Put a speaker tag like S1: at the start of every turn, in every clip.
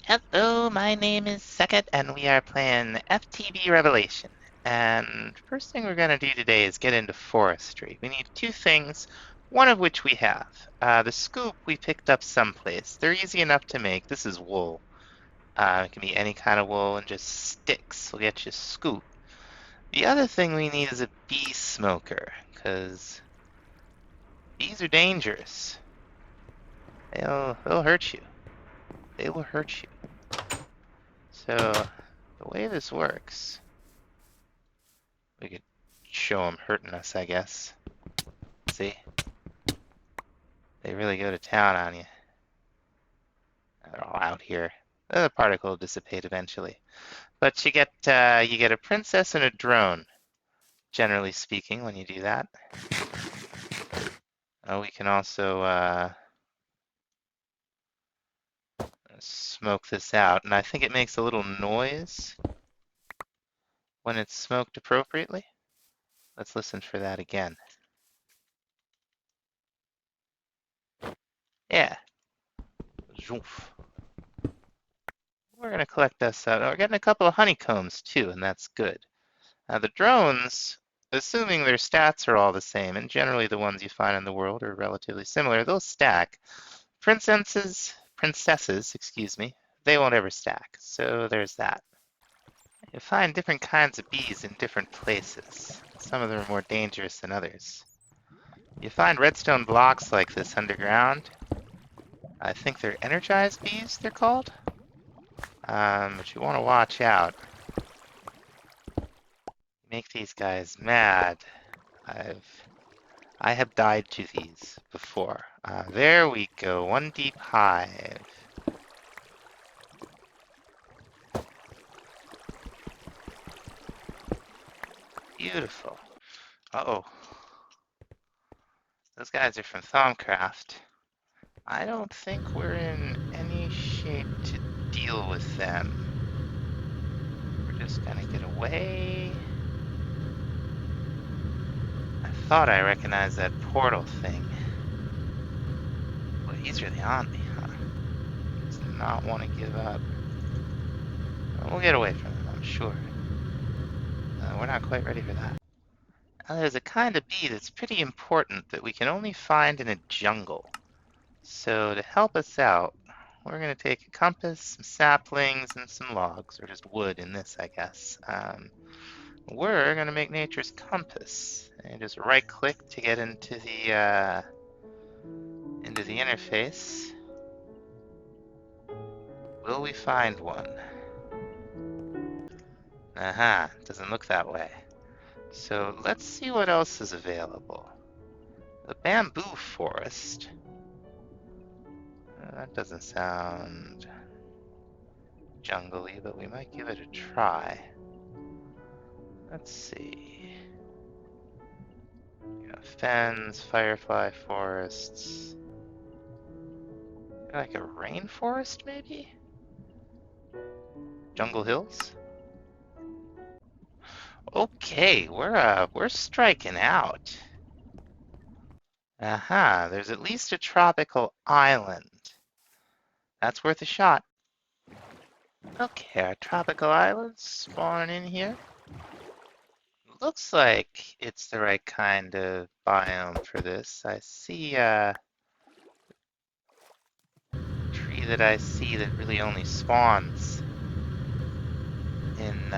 S1: Hello, my name is Sekit, and we are playing FTB Revelation. And first thing we're going to do today is get into forestry. We need two things, one of which we have. The scoop we picked up someplace. They're easy enough to make. This is wool. It can be any kind of wool and just sticks. We'll get you a scoop. The other thing we need is a bee smoker, because bees are dangerous. They'll hurt you. They will hurt you. So the way this works, we could show them hurting us, I guess. See? They really go to town on you. They're all out here. The particle will dissipate eventually. But you get a princess and a drone, generally speaking, when you do that. We can also smoke this out, and I think it makes a little noise when it's smoked appropriately. Let's listen for that again. Yeah. Zoof. We're going to collect us. We're getting a couple of honeycombs too, and that's good. Now the drones, assuming their stats are all the same, and generally the ones you find in the world are relatively similar, they'll stack. Princesses, excuse me, they won't ever stack. So there's that. You find different kinds of bees in different places. Some of them are more dangerous than others. You find redstone blocks like this underground. I think they're energized bees, they're called. But you want to watch out. Make these guys mad. I have died to these before. There we go, one deep hive. Beautiful. Uh-oh. Those guys are from Thaumcraft. I don't think we're in any shape to deal with them. We're just gonna get away. I thought I recognized that portal thing. Well, he's really on me, huh? Does not want to give up. We'll get away from him, I'm sure. We're not quite ready for that. Now, there's a kind of bee that's pretty important that we can only find in a jungle. So to help us out, we're going to take a compass, some saplings, and some logs, or just wood in this, I guess. We're going to make nature's compass, and just right-click to get into the interface. Will we find one? Aha, doesn't look that way. So let's see what else is available. The bamboo forest. That doesn't sound jungly, but we might give it a try. Let's see. Fens, firefly forests. Like a rainforest, maybe? Jungle hills? Okay, we're striking out. Aha, there's at least a tropical island. That's worth a shot. Okay, our tropical island's spawning in here. Looks like it's the right kind of biome for this. I see a tree that I see that really only spawns in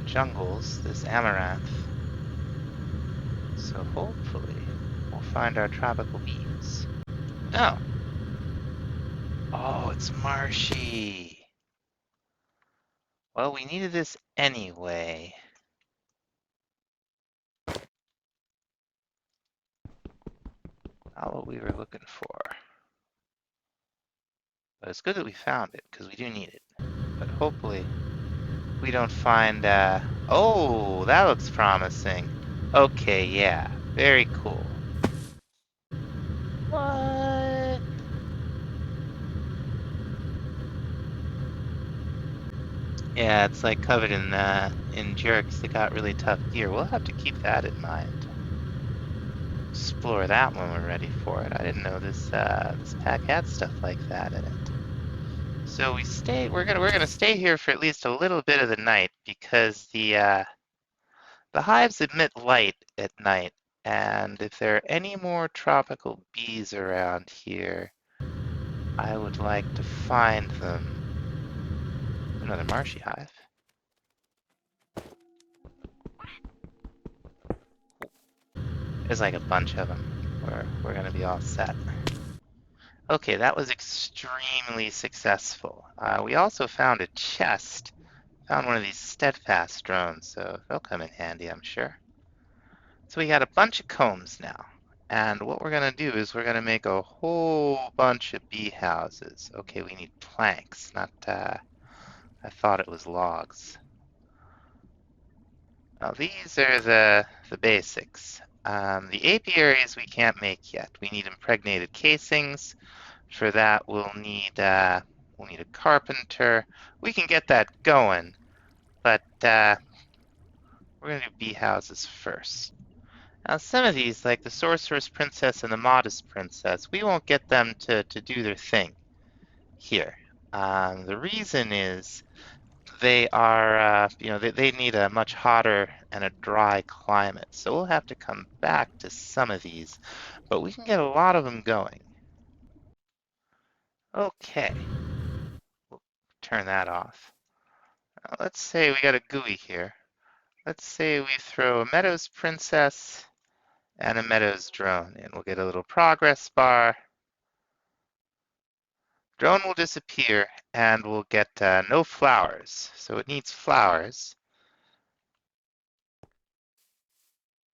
S1: jungles, this amaranth. So hopefully we'll find our tropical bees. Oh. Oh, it's marshy. Well, we needed this anyway. Not what we were looking for. But it's good that we found it, because we do need it. But hopefully we don't find, oh, that looks promising. Okay, yeah, very cool. What? Yeah, it's like covered in jerks that got really tough gear. We'll have to keep that in mind. Explore that when we're ready for it. I didn't know this pack had stuff like that in it. So we're gonna stay here for at least a little bit of the night because the hives emit light at night, and if there are any more tropical bees around here, I would like to find them. Another marshy hive. There's like a bunch of them. We're gonna be all set. Okay, that was extremely successful. We also found a chest. Found one of these steadfast drones, so they'll come in handy, I'm sure. So we got a bunch of combs now. And what we're gonna do is we're gonna make a whole bunch of bee houses. Okay, we need planks, not, I thought it was logs. Now these are the basics. The apiaries we can't make yet. We need impregnated casings. For that, we'll need a carpenter. We can get that going, but we're gonna do bee houses first. Now, some of these, like the Sorceress Princess and the Modest Princess, we won't get them to do their thing here. The reason is they are, they need a much hotter and a dry climate. So we'll have to come back to some of these, but we can get a lot of them going. Okay, we'll turn that off. Now, let's say we got a GUI here. Let's say we throw a Meadows Princess and a Meadows drone in. We'll get a little progress bar. Drone will disappear and we'll get no flowers. So it needs flowers.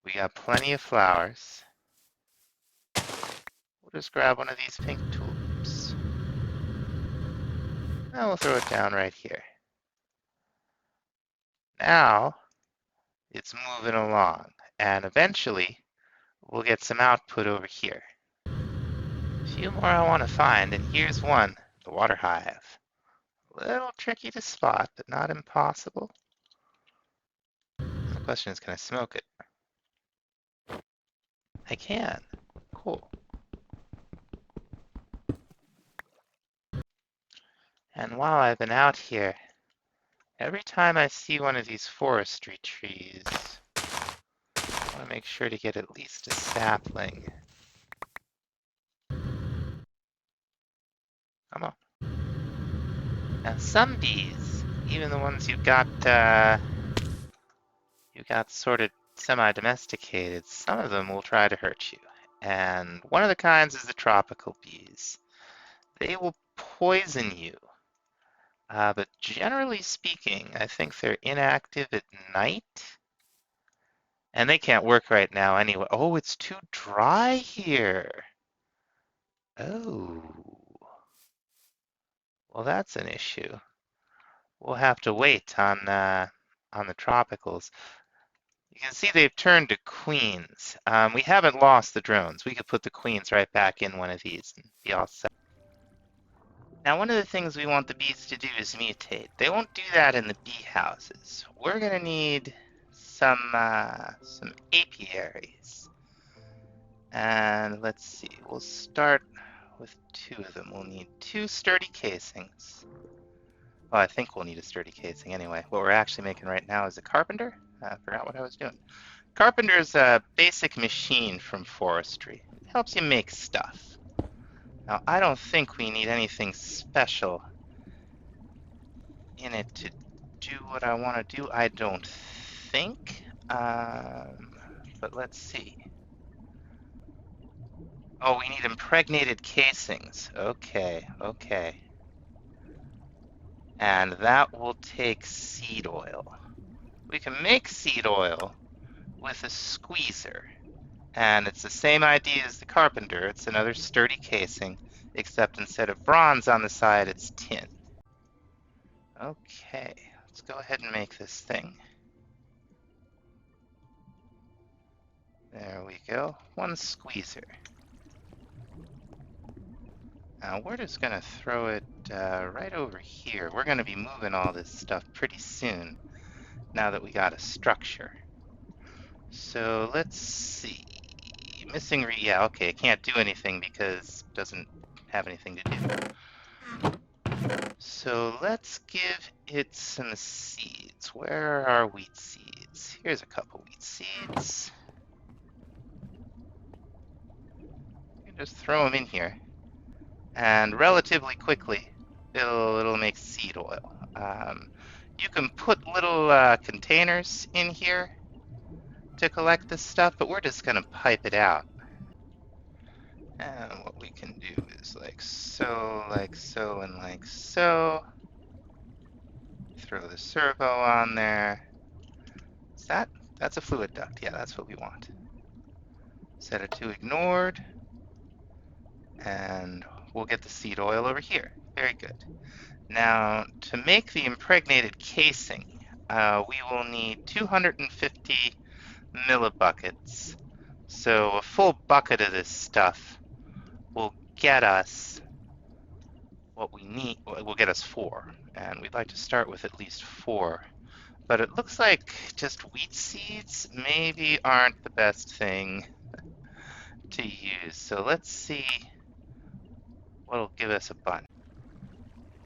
S1: We got plenty of flowers. We'll just grab one of these pink tulips. And we'll throw it down right here. Now it's moving along, and eventually we'll get some output over here. A few more I want to find, and here's one, the water hive. A little tricky to spot, but not impossible. The question is, can I smoke it? I can. Cool. And while I've been out here, every time I see one of these forestry trees, I want to make sure to get at least a sapling. Come on. Now some bees, even the ones you got sort of semi-domesticated, some of them will try to hurt you. And one of the kinds is the tropical bees. They will poison you. But generally speaking, I think they're inactive at night. And they can't work right now anyway. Oh, it's too dry here. Oh. Well, that's an issue. We'll have to wait on the tropicals. You can see they've turned to queens. We haven't lost the drones. We could put the queens right back in one of these and be all set. Now, one of the things we want the bees to do is mutate. They won't do that in the bee houses. We're gonna need some apiaries. And let's see, we'll start with two of them. We'll need two sturdy casings. Well, I think we'll need a sturdy casing anyway. What we're actually making right now is a carpenter. I forgot what I was doing. Carpenter's a basic machine from Forestry. It helps you make stuff. Now, I don't think we need anything special in it to do what I want to do. I don't think. But let's see. Oh, we need impregnated casings. Okay, okay. And that will take seed oil. We can make seed oil with a squeezer. And it's the same idea as the carpenter. It's another sturdy casing, except instead of bronze on the side, it's tin. Okay, let's go ahead and make this thing. There we go, one squeezer. Now we're just gonna throw it right over here. We're gonna be moving all this stuff pretty soon, now that we got a structure. So let's see. Missing yeah, okay, it can't do anything because it doesn't have anything to do. So let's give it some seeds. Where are our wheat seeds? Here's a couple wheat seeds. You can just throw them in here, and relatively quickly, it'll make seed oil. You can put little containers in here to collect this stuff, but we're just gonna pipe it out. And what we can do is like so, and like so. Throw the servo on there. Is that's a fluid duct. Yeah, that's what we want. Set it to ignored, and we'll get the seed oil over here. Very good. Now, to make the impregnated casing, we will need 250 millibuckets. So a full bucket of this stuff will get us what we need. Will get us 4, and we'd like to start with at least 4. But it looks like just wheat seeds maybe aren't the best thing to use. So let's see what'll give us a bunch.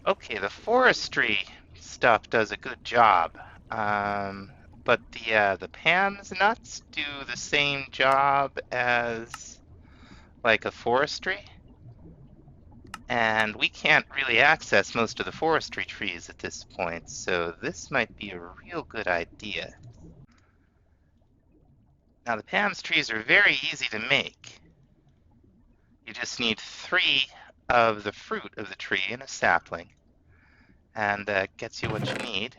S1: Okay, the forestry stuff does a good job, but the Pam's nuts do the same job as like a forestry, and we can't really access most of the forestry trees at this point, so this might be a real good idea. Now the Pam's trees are very easy to make. You just need 3 of the fruit of the tree and a sapling, and that gets you what you need.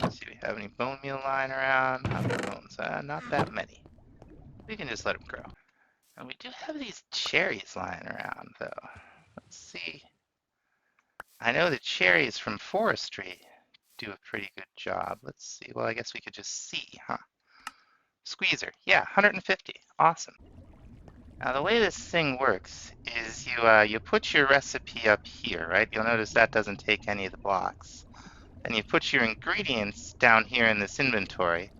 S1: Let's see if we have any bone meal lying around. How many bones? Not that many. We can just let them grow. And we do have these cherries lying around, though. Let's see. I know the cherries from forestry do a pretty good job. Let's see. Well, I guess we could just see, huh? Squeezer. Yeah, 150. Awesome. Now the way this thing works is you put your recipe up here, right? You'll notice that doesn't take any of the blocks. And you put your ingredients down here in this inventory.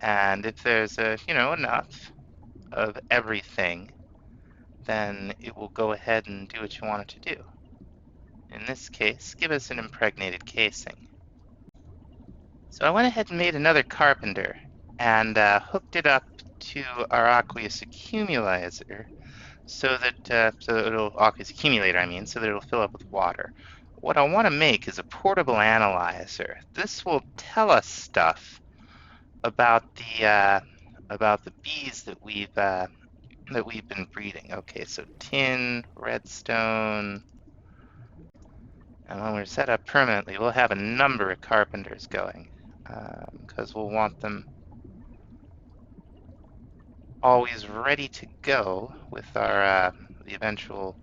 S1: And if there's enough of everything, then it will go ahead and do what you want it to do. In this case, give us an impregnated casing. So I went ahead and made another carpenter and hooked it up to our aqueous accumulator so that it'll aqueous accumulator, so that it'll fill up with water. What I want to make is a portable analyzer. This will tell us stuff about the bees that we've been breeding. Okay, so tin, redstone, and when we're set up permanently, we'll have a number of carpenters going because we'll want them always ready to go with our the eventual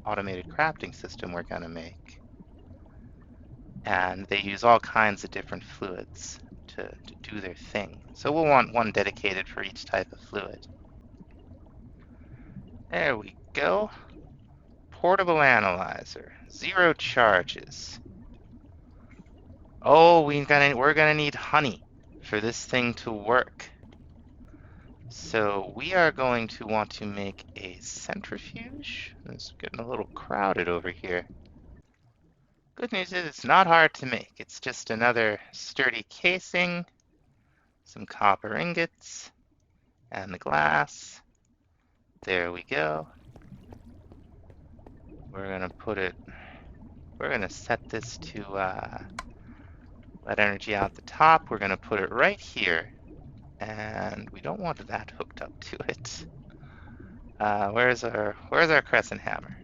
S1: automated crafting system we're going to make. And they use all kinds of different fluids to do their thing. So we'll want one dedicated for each type of fluid. There we go. Portable analyzer, 0 charges. Oh, we're gonna need honey for this thing to work. So we are going to want to make a centrifuge. It's getting a little crowded over here. Good news is it's not hard to make. It's just another sturdy casing, some copper ingots, and the glass. There we go. We're gonna set this to let energy out the top. We're gonna put it right here, and we don't want that hooked up to it. Where's our crescent hammer?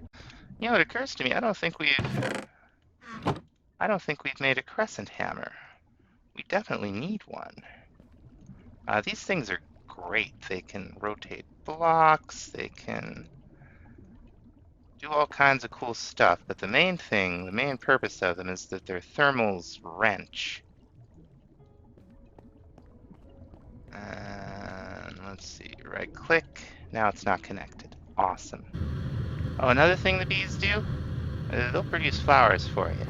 S1: You know, it occurs to me, I don't think we've made a crescent hammer. We definitely need one. These things are great. They can rotate blocks, they can do all kinds of cool stuff, but the main purpose of them is that their thermals wrench. And let's see, right click. Now it's not connected. Awesome. Oh, another thing the bees do? They'll produce flowers for you.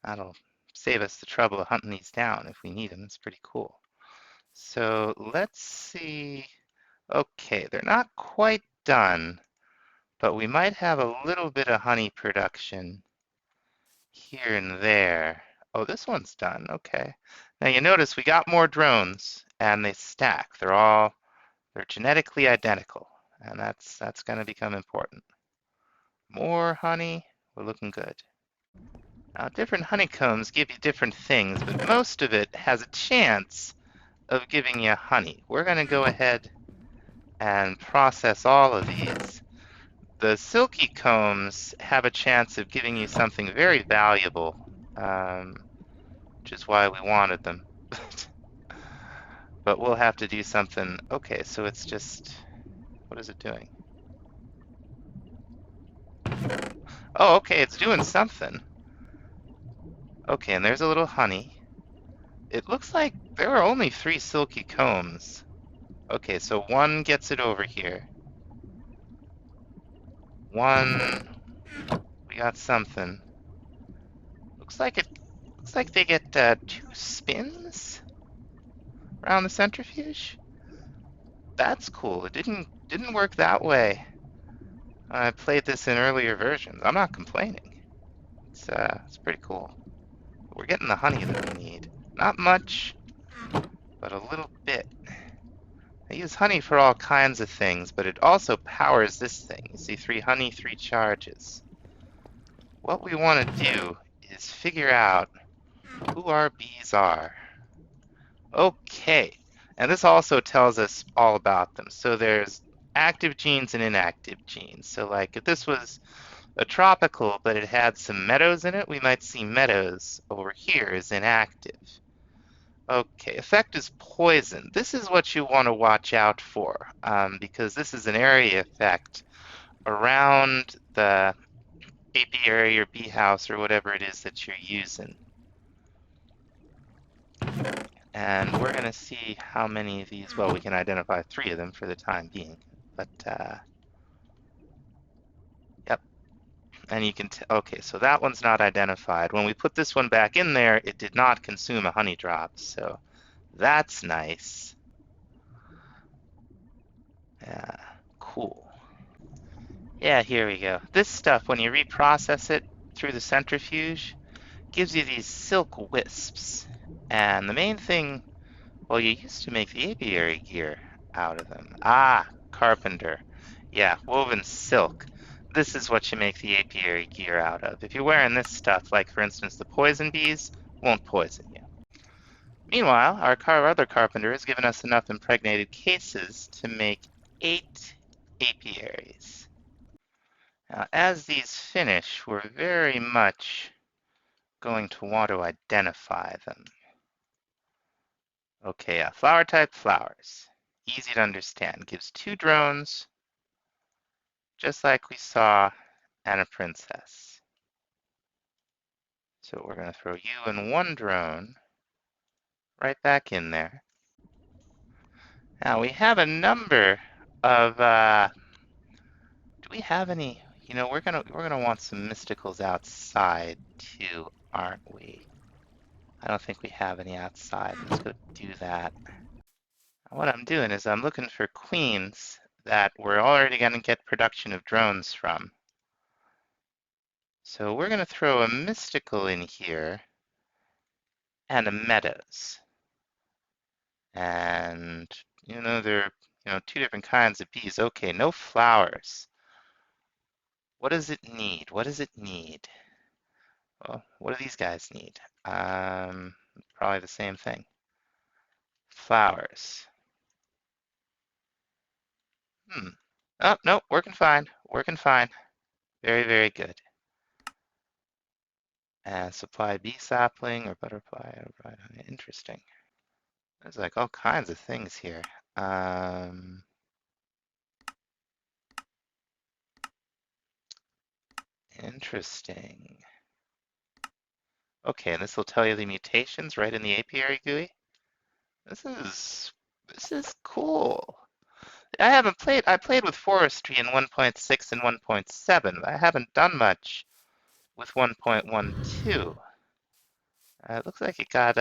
S1: That'll save us the trouble of hunting these down if we need them. It's pretty cool. So let's see. Okay, they're not quite done, but we might have a little bit of honey production here and there. Oh, this one's done. Okay. Now you notice we got more drones and they stack. They're genetically identical, and that's going to become important. More honey. We're looking good. Now, different honeycombs give you different things, but most of it has a chance of giving you honey. We're going to go ahead and process all of these. The silky combs have a chance of giving you something very valuable, which is why we wanted them. But we'll have to do something. Okay, so it's just, what is it doing? Oh, okay, it's doing something. Okay, and there's a little honey. It looks like there are only 3 silky combs. Okay, so one gets it over here. One, we got something. Looks like they get 2 spins around the centrifuge. That's cool. It didn't work that way. I played this in earlier versions. I'm not complaining. It's pretty cool. We're getting the honey that we need. Not much, but a little bit. I use honey for all kinds of things, but it also powers this thing. You see, 3 honey, 3 charges. What we want to do is figure out who our bees are. Okay, and this also tells us all about them. So there's active genes and inactive genes. So like if this was a tropical, but it had some meadows in it, we might see meadows over here as inactive. Okay, effect is poison. This is what you want to watch out for, because this is an area effect around the apiary or bee house or whatever it is that you're using. And we're going to see how many of these, well, we can identify 3 of them for the time being. But, yep. And you can, okay, so that one's not identified. When we put this one back in there, it did not consume a honey drop, so that's nice. Yeah, cool. Yeah, here we go. This stuff, when you reprocess it through the centrifuge, gives you these silk wisps. And the main thing, well, you used to make the apiary gear out of them. Ah, carpenter. Yeah, woven silk. This is what you make the apiary gear out of. If you're wearing this stuff, like for instance the poison bees, won't poison you. Meanwhile, our other carpenter has given us enough impregnated cases to make 8 apiaries. Now, as these finish, we're very much going to want to identify them. Okay, flower type flowers. Easy to understand. Gives 2 drones, just like we saw, and a princess. So we're going to throw you and 1 drone right back in there. Now we have a number of, do we have any, we're gonna want some mysticals outside too, aren't we? I don't think we have any outside. Let's go do that. What I'm doing is I'm looking for queens that we're already going to get production of drones from. So we're going to throw a mystical in here and a meadows. And, they're, 2 different kinds of bees. Okay, no flowers. What does it need? What does it need? Well, what do these guys need? Probably the same thing. Flowers. Oh, no, working fine. Working fine. Very, very good. And supply bee sapling or butterfly. Interesting. There's like all kinds of things here. Interesting. Okay, and this will tell you the mutations right in the apiary GUI. This is cool. I played with Forestry in 1.6 and 1.7, but I haven't done much with 1.12. It looks like it got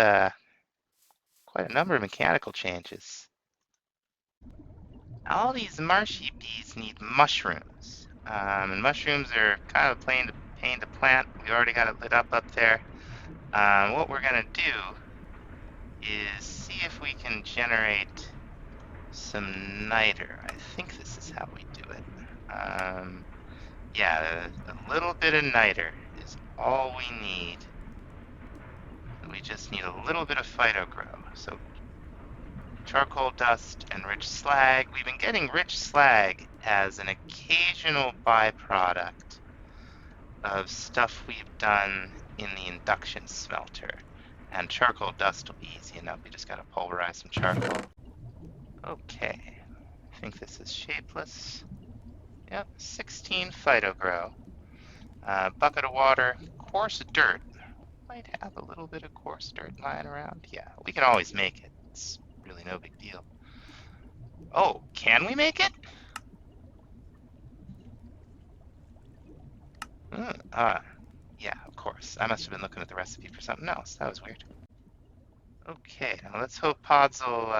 S1: quite a number of mechanical changes. All these marshy bees need mushrooms. And mushrooms are kind of paint a plant. We already got it lit up there. What we're gonna do is see if we can generate some niter. I think this is how we do it. Yeah, a little bit of niter is all we need. We just need a little bit of phytogrow. So charcoal dust and rich slag. We've been getting rich slag as an occasional byproduct of stuff we've done in the induction smelter. And charcoal dust will be easy enough. We just gotta pulverize some charcoal. Okay, I think this is shapeless. Yep, 16 phytogrow. Bucket of water, coarse dirt. Might have a little bit of coarse dirt lying around. Yeah, we can always make it. It's really no big deal. Oh, can we make it? Yeah, of course. I must have been looking at the recipe for something else. That was weird. Okay, now let's hope pods will,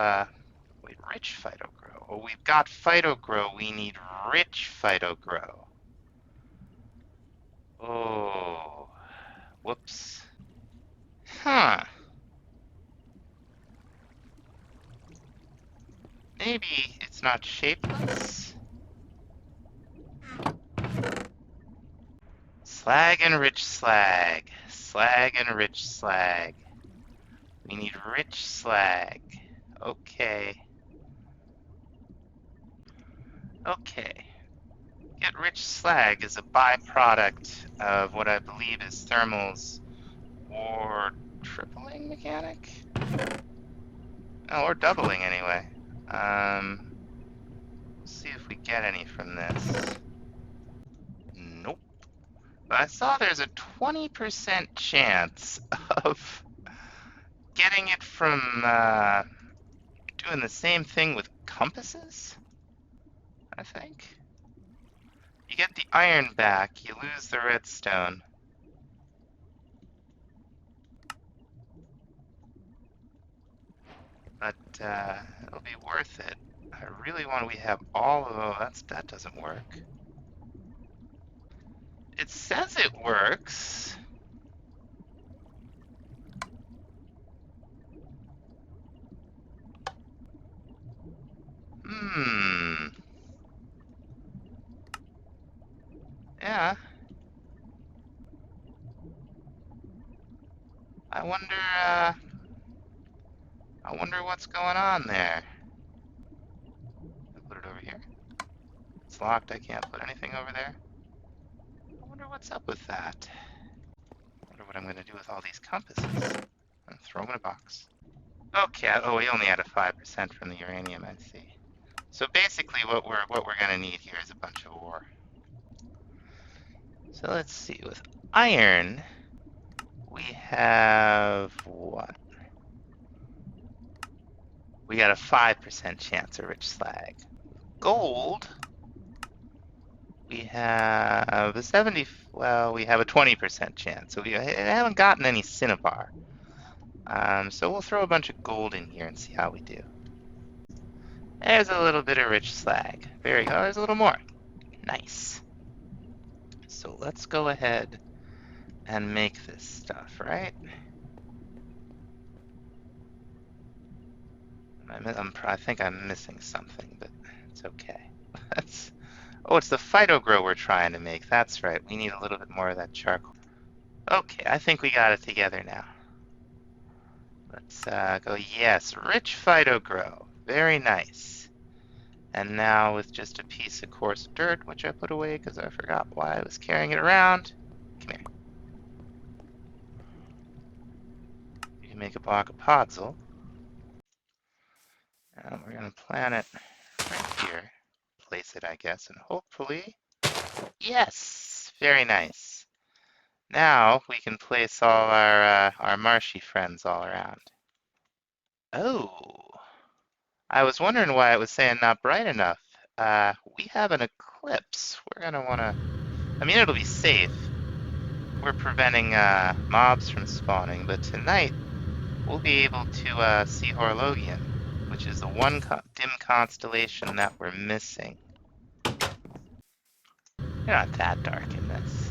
S1: wait, rich phytogrow. Oh, we've got phytogrow. We need rich phytogrow. Oh, whoops. Huh. Maybe it's not shapeless? Slag and rich slag. Slag and rich slag. We need rich slag. Okay. Okay. Get rich slag is a byproduct of what I believe is thermal's or tripling mechanic? Oh, or doubling anyway. We'll see if we get any from this. Nope. But I saw there's a 20% chance of getting it from doing the same thing with compasses, I think. You get the iron back, you lose the redstone. But it'll be worth it. I really want. We have all of. Oh, that doesn't work. It says it works. Hmm. Yeah. I wonder. I wonder what's going on there. I'll put it over here. It's locked. I can't put anything over there. I wonder what's up with that. I wonder what I'm going to do with all these compasses. I'll throw them in a box. Okay. Oh, we only added 5% from the uranium. I see. So basically, what we're going to need here is a bunch of ore. So let's see. With iron, we have what? We got a 5% chance of rich slag. Gold, we have a 70. Well, we have a 20% chance. So we haven't gotten any cinnabar. So we'll throw a bunch of gold in here and see how we do. There's a little bit of rich slag. Very good. Oh, there's a little more. Nice. So let's go ahead and make this stuff, right? I think I'm missing something, but it's okay. Oh, it's the phytogrow we're trying to make. That's right. We need a little bit more of that charcoal. Okay, I think we got it together now. Let's go. Yes, rich phytogrow. Very nice. And now with just a piece of coarse dirt, which I put away because I forgot why I was carrying it around. Come here. You can make a block of podzol. And we're going to plant it right here. Place it, I guess, and hopefully... Yes! Very nice. Now we can place all our marshy friends all around. Oh, I was wondering why it was saying not bright enough. We have an eclipse. We're gonna wanna. I mean, it'll be safe. We're preventing mobs from spawning, but tonight we'll be able to see Horologium, which is the one dim constellation that we're missing. You're not that dark in this.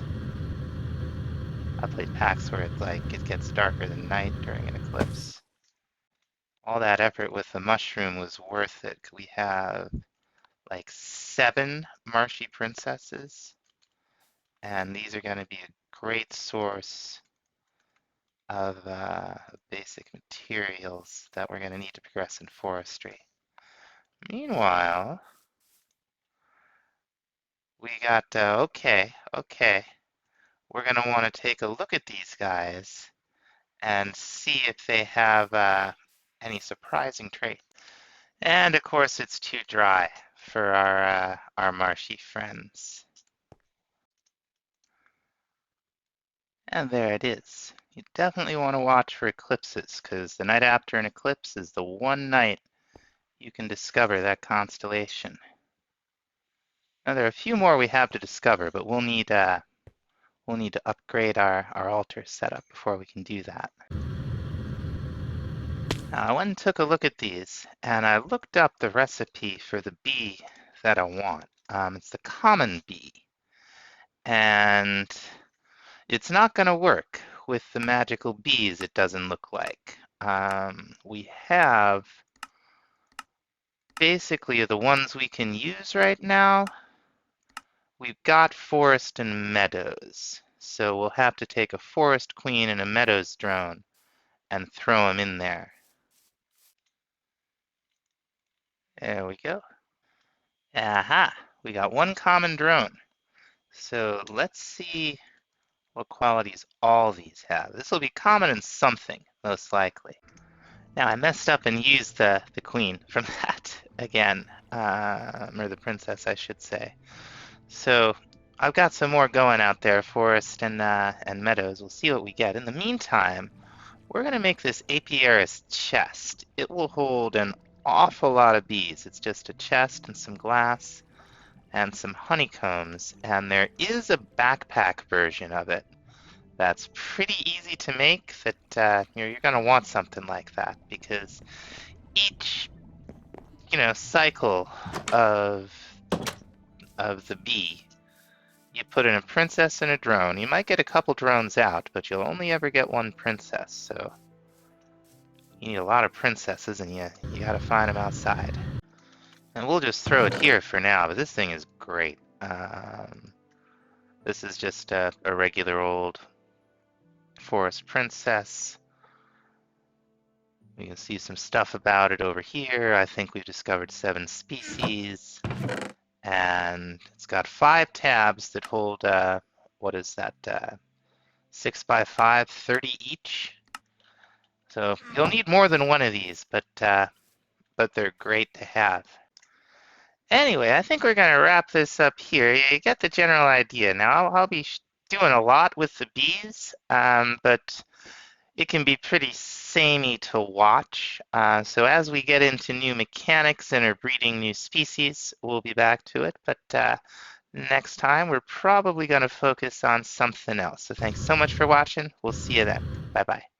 S1: I've played packs where it's like it gets darker than night during an eclipse. All that effort with the mushroom was worth it. We have like 7 marshy princesses, and these are going to be a great source of basic materials that we're going to need to progress in forestry. Meanwhile, we got, okay, we're going to want to take a look at these guys and see if they have any surprising traits. And of course, it's too dry for our marshy friends. And there it is. You definitely want to watch for eclipses, because the night after an eclipse is the one night you can discover that constellation. Now there are a few more we have to discover, but we'll need to upgrade our altar setup before we can do that. Now I went and took a look at these, and I looked up the recipe for the bee that I want. It's the common bee, and it's not going to work with the magical bees, it doesn't look like. We have basically the ones we can use right now. We've got forest and meadows, so we'll have to take a forest queen and a meadows drone and throw them in there. There we go. Aha! We got one common drone. So let's see what qualities all these have. This will be common in something, most likely. Now I messed up and used the queen from that again, or the princess, I should say. So I've got some more going out there, forest and meadows. We'll see what we get. In the meantime, we're going to make this apiarist chest. It will hold an awful lot of bees. It's just a chest and some glass and some honeycombs, and there is a backpack version of it that's pretty easy to make. That you're going to want something like that, because each cycle of the bee, you put in a princess and a drone. You might get a couple drones out, but you'll only ever get one princess. So you need a lot of princesses, and you got to find them outside. And we'll just throw it here for now. But this thing is great. This is just a regular old forest princess. We can see some stuff about it over here. I think we've discovered 7 species. And it's got 5 tabs that hold, what is that, 6 by 5, 30 each. So you'll need more than one of these, but they're great to have. Anyway, I think we're going to wrap this up here. You get the general idea. Now, I'll be doing a lot with the bees, but it can be pretty samey to watch. So as we get into new mechanics and are breeding new species, we'll be back to it. But next time, we're probably going to focus on something else. So thanks so much for watching. We'll see you then. Bye-bye.